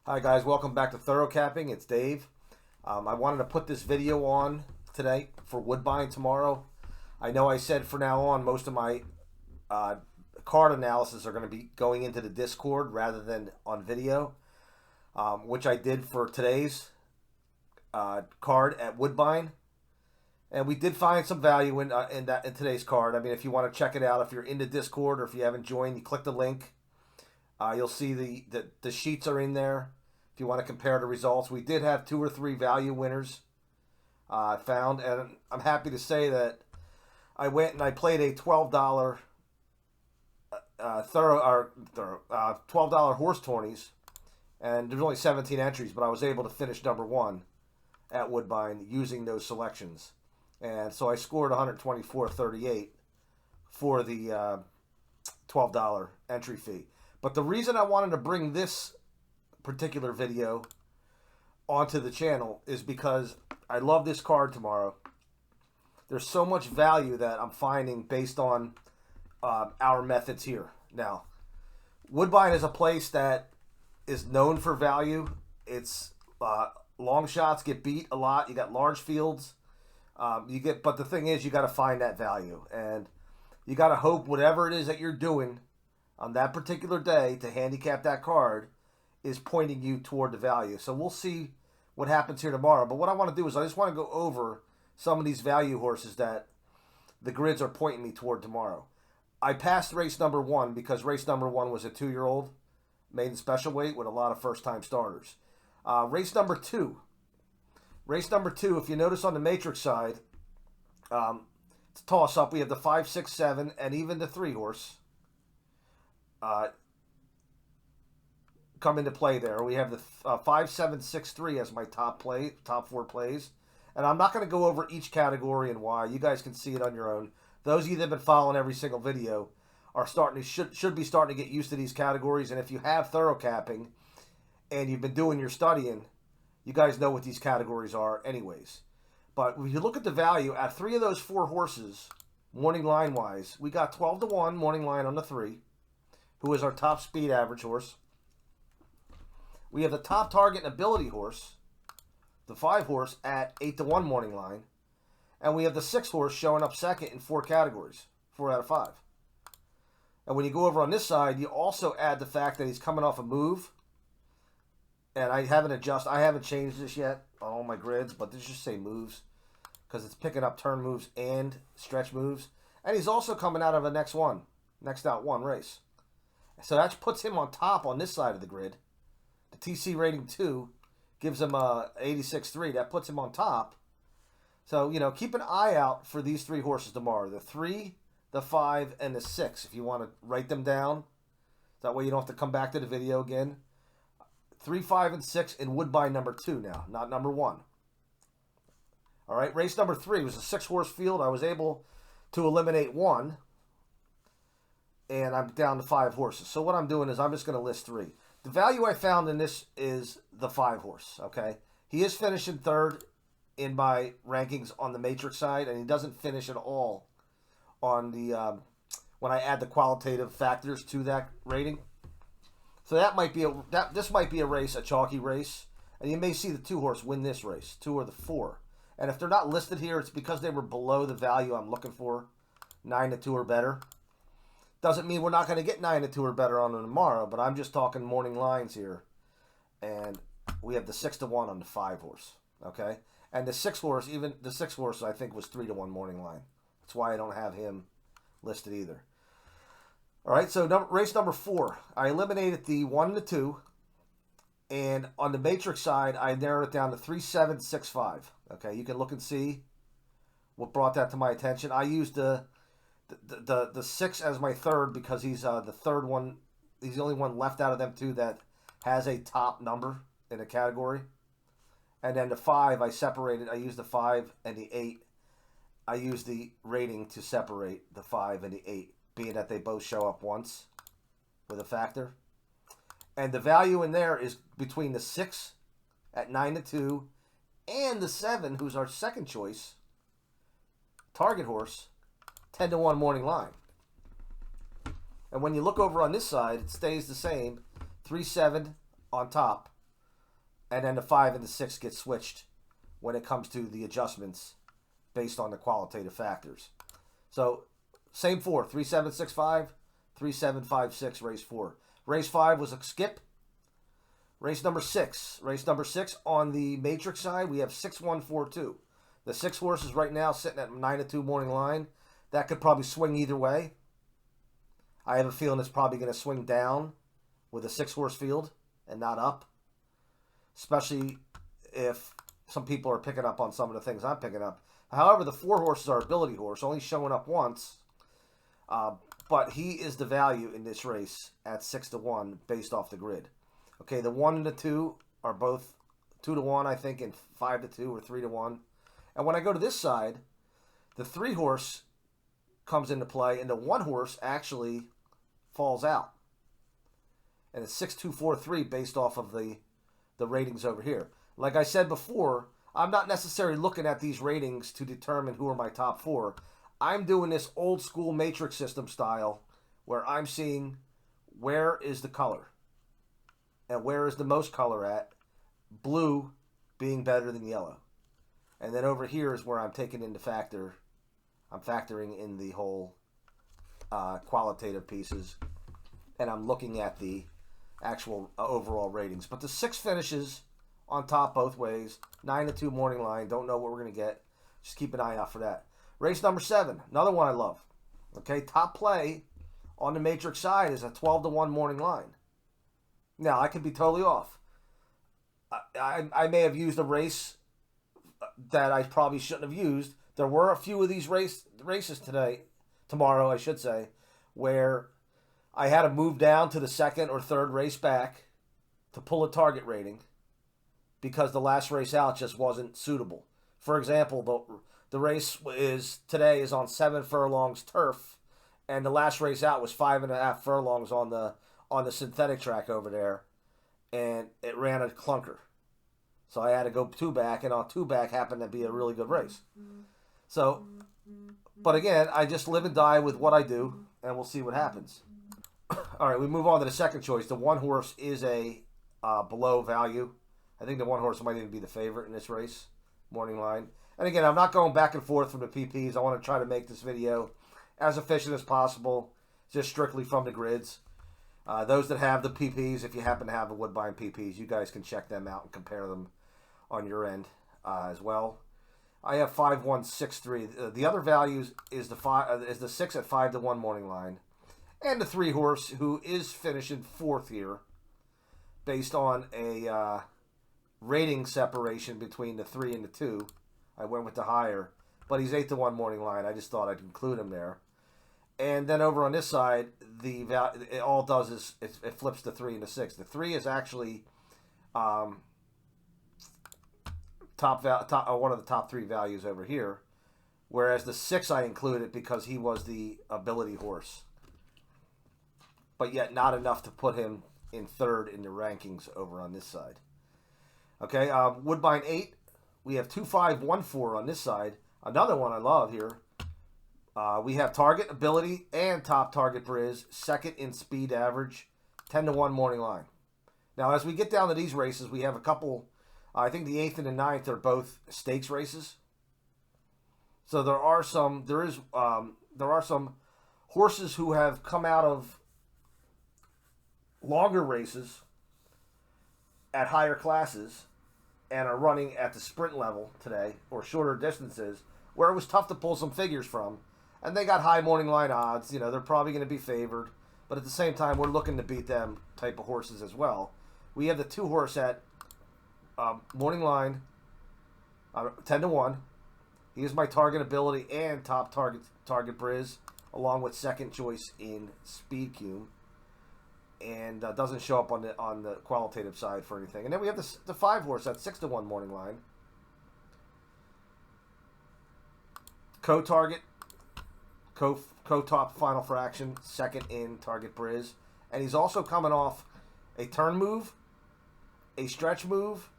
Hi guys, welcome back to Thorough Capping. It's Dave. I wanted to put this video on today for Woodbine tomorrow. I know I said for now on most of my card analysis are going to be going into the Discord rather than on video, which I did for today's card at Woodbine, and we did find some value in today's card. I mean, if you want to check it out, if you're in the Discord or if you haven't joined, you click the link. You'll see the sheets are in there. If you want to compare the results, we did have 2 or 3 value winners found, and I'm happy to say that I went and I played a $12 $12 horse tourneys, and there's only 17 entries, but I was able to finish number 1 at Woodbine using those selections, and so I scored 124.38 for the $12 entry fee. But the reason I wanted to bring this particular video onto the channel is because I love this card tomorrow. There's so much value that I'm finding based on our methods here. Now, Woodbine is a place that is known for value. It's long shots get beat a lot. You got large fields. But the thing is, you got to find that value, and you got to hope whatever it is that you're doing on that particular day to handicap that card is pointing you toward the value. So we'll see what happens here tomorrow. But what I want to do is I just want to go over some of these value horses that the grids are pointing me toward tomorrow. I passed race number 1 because race number 1 was a 2-year-old maiden special weight with a lot of first-time starters. Race number 2, if you notice on the matrix side, it's a toss-up. We have the 5, 6, 7, and even the 3 horse come into play there. We have the 5, 7, 6, 3 as my top 4 plays. And I'm not going to go over each category and why. You guys can see it on your own. Those of you that have been following every single video are should be starting to get used to these categories. And if you have thorough capping and you've been doing your studying, you guys know what these categories are anyways. But when you look at the value, at 3 of those 4 horses, morning line-wise, we got 12-1 morning line on the 3, who is our top speed average horse. We have the top target and ability horse, the 5 horse, at 8-1 morning line. And we have the 6 horse showing up second in 4 categories, 4 out of 5. And when you go over on this side, you also add the fact that he's coming off a move. And I haven't changed this yet on all my grids, but this just say moves because it's picking up turn moves and stretch moves. And he's also coming out of a next out one race. So that puts him on top on this side of the grid. The TC rating 2 gives him a 86.3. That puts him on top. So, keep an eye out for these 3 horses tomorrow. The 3, the 5, and the 6, if you want to write them down. That way you don't have to come back to the video again. 3, 5, and 6 in Woodbine number 2 now, not number 1. All right, race number 3 was a 6-horse field. I was able to eliminate 1. And I'm down to 5 horses. So what I'm doing is I'm just going to list 3. The value I found in this is the 5 horse, okay? He is finishing 3rd in my rankings on the matrix side, and he doesn't finish at all on the when I add the qualitative factors to that rating. So this might be a race, a chalky race, and you may see the 2 horse win this race, 2 or the 4. And if they're not listed here, it's because they were below the value I'm looking for, 9-2 or better. Doesn't mean we're not going to get 9-2 or better on them tomorrow, but I'm just talking morning lines here. And we have the 6-1 on the 5 horse, okay? And the 6 horse, even the 6 horse, I think was 3-1 morning line. That's why I don't have him listed either. All right, so race number 4, I eliminated the 1 and the 2, and on the matrix side, I narrowed it down to 3, 7, 6, 5. Okay, you can look and see what brought that to my attention. I used the 6 as my 3rd because he's the 3rd one. He's the only one left out of them 2 that has a top number in a category. And then the 5 I separated. I used the 5 and the 8. I used the rating to separate the 5 and the 8, being that they both show up once with a factor. And the value in there is between the 6 at 9-2 and the 7, who's our second choice target horse, 10-1 morning line. And when you look over on this side, it stays the same. 3-7 on top and then the 5 and the 6 get switched when it comes to the adjustments based on the qualitative factors. So same 4, 3765, 3756, race 4. Race 5 was a skip. Race number 6. Race number 6 on the matrix side, we have 6142. The 6 horses right now sitting at 9-2 morning line. That could probably swing either way. I have a feeling it's probably going to swing down with a 6-horse field and not up. Especially if some people are picking up on some of the things I'm picking up. However, the 4 horses are ability horse, only showing up once. But he is the value in this race at 6-1 based off the grid. Okay, the 1 and the 2 are both 2-1, I think, and 5-2 or 3-1. And when I go to this side, the 3 horse comes into play, and the 1 horse actually falls out. And it's 6-2-4-3 based off of the ratings over here. Like I said before, I'm not necessarily looking at these ratings to determine who are my top 4. I'm doing this old school matrix system style where I'm seeing where is the color and where is the most color at, blue being better than yellow. And then over here is where I'm taking into factor, I'm factoring in the whole qualitative pieces, and I'm looking at the actual overall ratings. But the 6 finishes on top both ways, 9-2 morning line, don't know what we're going to get. Just keep an eye out for that. Race number 7, another one I love. Okay, top play on the matrix side is a 12-1 morning line. Now, I could be totally off. I may have used a race that I probably shouldn't have used. There were a few of these races tomorrow, I should say, where I had to move down to the 2nd or 3rd race back to pull a target rating because the last race out just wasn't suitable. For example, the race today is on 7 furlongs turf, and the last race out was 5.5 furlongs on the synthetic track over there, and it ran a clunker. So I had to go 2 back, and on 2 back happened to be a really good race. So, but again, I just live and die with what I do, and we'll see what happens. All right, we move on to the second choice. The 1 horse is a below value. I think the 1 horse might even be the favorite in this race, morning line. And again, I'm not going back and forth from the PPs. I want to try to make this video as efficient as possible, just strictly from the grids. Those that have the PPs, if you happen to have the Woodbine PPs, you guys can check them out and compare them on your end as well. I have 5163. The other values is the 6 at 5-1 morning line, and the 3 horse who is finishing 4th here, based on a rating separation between the 3 and the 2. I went with the higher, but he's 8-1 morning line. I just thought I'd include him there. And then over on this side, it all does is it flips the 3 and the 6. The 3 is actually one of the top 3 values over here, whereas the 6 I included because he was the ability horse, but yet not enough to put him in 3rd in the rankings over on this side. Okay, Woodbine 8. We have 2514 on this side. Another one I love here. We have target, ability, and top target Briz, 2nd in speed average, 10-1 morning line. Now, as we get down to these races, we have a couple. I think the 8th and the 9th are both stakes races. So there are some horses who have come out of longer races at higher classes and are running at the sprint level today, or shorter distances, where it was tough to pull some figures from. And they got high morning line odds. You know, they're probably going to be favored. But at the same time, we're looking to beat them type of horses as well. We have the 2 horse at morning line, 10-1. He is my target ability and top target Briz, along with 2nd choice in speed cume. And doesn't show up on the qualitative side for anything. And then we have the 5 horse at 6-1 morning line. Co-target, co-top final fraction, 2nd in target Briz. And he's also coming off a turn move, a stretch move,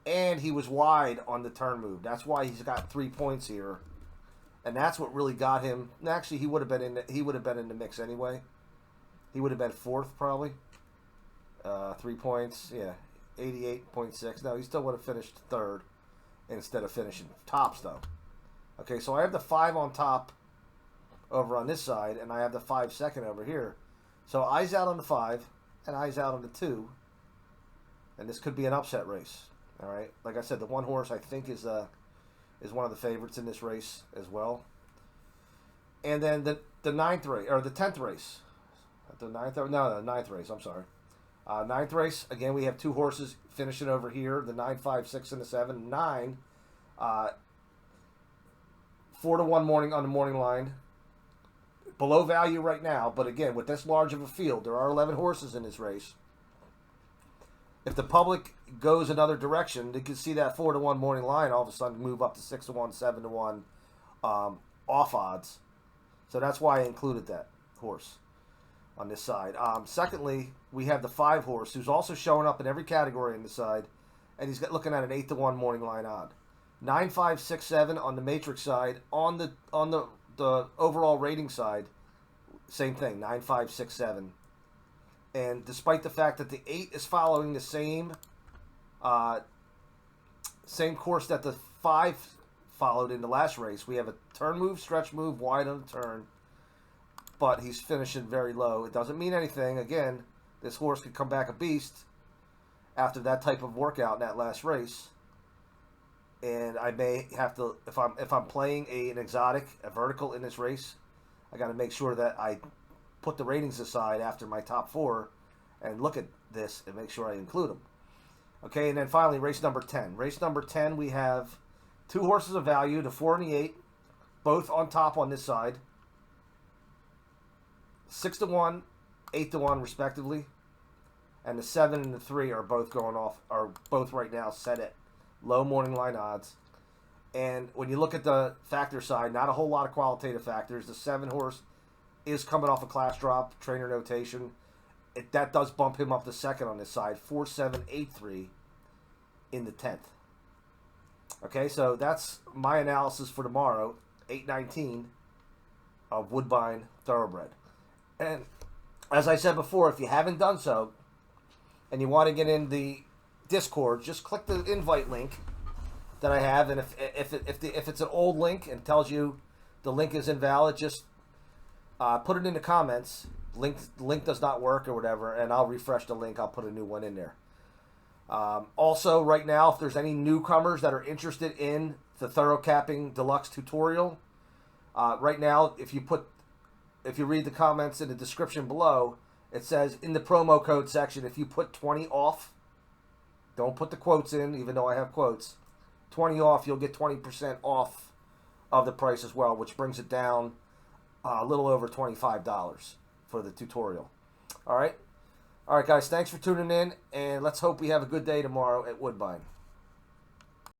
and he was wide on the turn move. That's why he's got 3 points here. And that's what really got him. Actually, he would have been in the mix anyway. He would have been 4th probably. 3 points, yeah. 88.6. No, he still would have finished third instead of finishing tops, though. Okay, so I have the 5 on top over on this side, and I have the 5 second over here. So eyes out on the 5, and eyes out on the 2. And this could be an upset race. All right, like I said, the one horse I think is one of the favorites in this race as well. And then the ninth race, or the 10th race. The ninth race, I'm sorry. Ninth race, again, we have 2 horses finishing over here, the 9, 5, 6, and the 7. 9, 4-1 morning on the morning line. Below value right now, but again, with this large of a field, there are 11 horses in this race. If the public goes another direction, they can see that 4-1 morning line all of a sudden move up to 6-1, 7-1 off odds. So that's why I included that horse on this side. Secondly, we have the 5 horse, who's also showing up in every category on this side, and he's looking at an 8-1 morning line odd. 9, 5, 6, 7 on the matrix side. On the overall rating side, same thing, 9, 5, 6, 7. And despite the fact that the 8 is following the same course that the 5 followed in the last race, we have a turn move, stretch move, wide on the turn, but he's finishing very low. It doesn't mean anything. Again, this horse could come back a beast after that type of workout in that last race. And I may have to, if I'm playing an exotic, a vertical in this race, I got to make sure that I put the ratings aside after my top 4 and look at this and make sure I include them. Okay, and then finally, race number 10. Race number 10, we have 2 horses of value, the 4 and the 8, both on top on this side. 6-1, 8-1 respectively. And the 7 and the 3 are both right now set at low morning line odds. And when you look at the factor side, not a whole lot of qualitative factors. The 7 horse is coming off a class drop, trainer notation. That does bump him up to second on this side, 4-7-8-3 in the 10th. Okay, so that's my analysis for tomorrow, 8/19 of Woodbine Thoroughbred. And as I said before, if you haven't done so and you want to get in the Discord, just click the invite link that I have, and if it's an old link and tells you the link is invalid, just put it in the comments. Link does not work or whatever, and I'll refresh the link. I'll put a new one in there. Also, right now, if there's any newcomers that are interested in the Thorough Capping Deluxe tutorial, right now, if you read the comments in the description below, it says in the promo code section, if you put 20 off, don't put the quotes in, even though I have quotes, 20 off, you'll get 20% off of the price as well, which brings it down a little over $25 for the tutorial. All right, guys, thanks for tuning in, and let's hope we have a good day tomorrow at Woodbine.